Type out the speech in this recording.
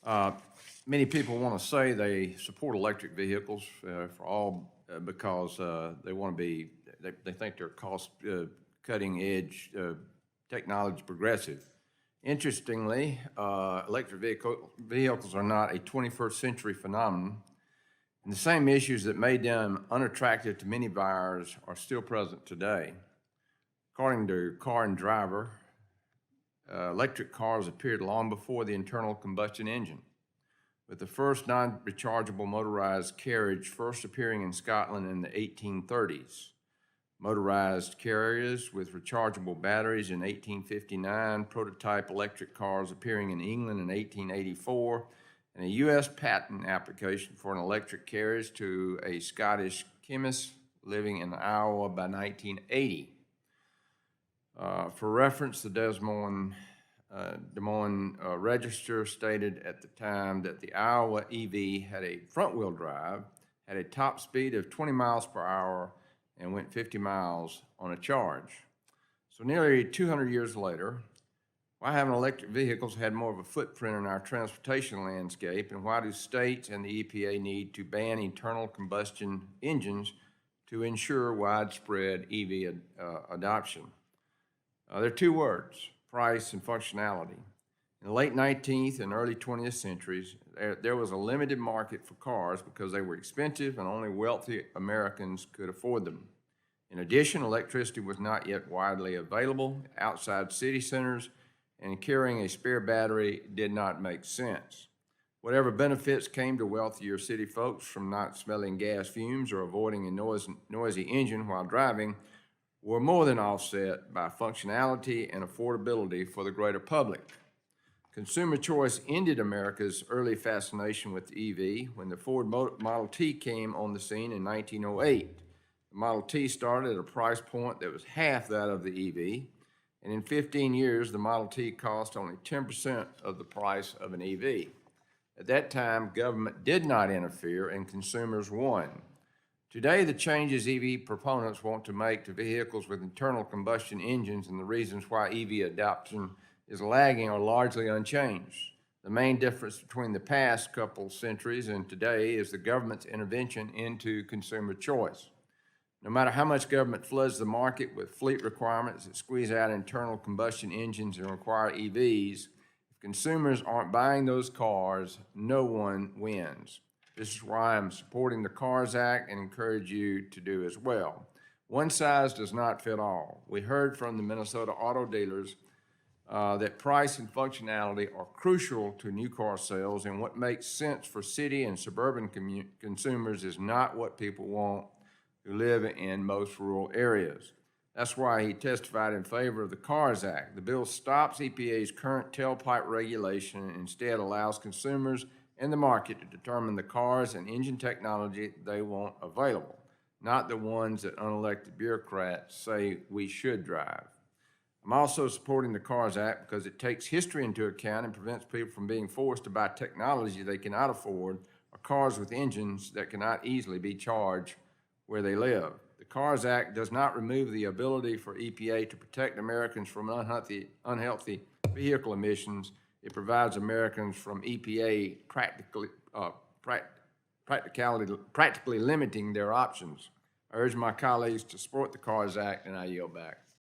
Uh, Many people want to say they support electric vehicles because they want to be, they think they're cost cutting edge technology progressive. Interestingly, electric vehicles are not a 21st century phenomenon, and the same issues that made them unattractive to many buyers are still present today. According to Car and Driver, electric cars appeared long before the internal combustion engine, with the first non-rechargeable motorized carriage first appearing in Scotland in the 1830s. Motorized carriages with rechargeable batteries in 1859, prototype electric cars appearing in England in 1884, and a U.S. patent application for an electric carriage to a Scottish chemist living in Iowa by 1980. For reference, the Des Moines Register stated at the time that the Iowa EV had a front-wheel drive, had a top speed of 20 miles per hour, and went 50 miles on a charge. So nearly 200 years later, why haven't electric vehicles had more of a footprint in our transportation landscape, and why do states and the EPA need to ban internal combustion engines to ensure widespread EV adoption? There are two words: price and functionality. In the late 19th and early 20th centuries, there was a limited market for cars because they were expensive and only wealthy Americans could afford them. In addition, electricity was not yet widely available outside city centers, and carrying a spare battery did not make sense. Whatever benefits came to wealthier city folks from not smelling gas fumes or avoiding a noisy engine while driving were more than offset by functionality and affordability for the greater public. Consumer choice ended America's early fascination with the EV when the Ford Model T came on the scene in 1908. The Model T started at a price point that was half that of the EV, and in 15 years, the Model T cost only 10% of the price of an EV. At that time, government did not interfere and consumers won. Today, the changes EV proponents want to make to vehicles with internal combustion engines and the reasons why EV adoption is lagging are largely unchanged. The main difference between the past couple centuries and today is the government's intervention into consumer choice. No matter how much government floods the market with fleet requirements that squeeze out internal combustion engines and require EVs, if consumers aren't buying those cars, no one wins. This is why I'm supporting the CARS Act and encourage you to do as well. One size does not fit all. We heard from the Minnesota auto dealers that price and functionality are crucial to new car sales, and what makes sense for city and suburban consumers is not what people want who live in most rural areas. That's why he testified in favor of the CARS Act. The bill stops EPA's current tailpipe regulation and instead allows consumers and the market to determine the cars and engine technology they want available, not the ones that unelected bureaucrats say we should drive. I'm also supporting the CARS Act because it takes history into account and prevents people from being forced to buy technology they cannot afford or cars with engines that cannot easily be charged where they live. The CARS Act does not remove the ability for EPA to protect Americans from unhealthy vehicle emissions. It provides Americans from EPA practically limiting their options. I urge my colleagues to support the CARS Act, and I yield back.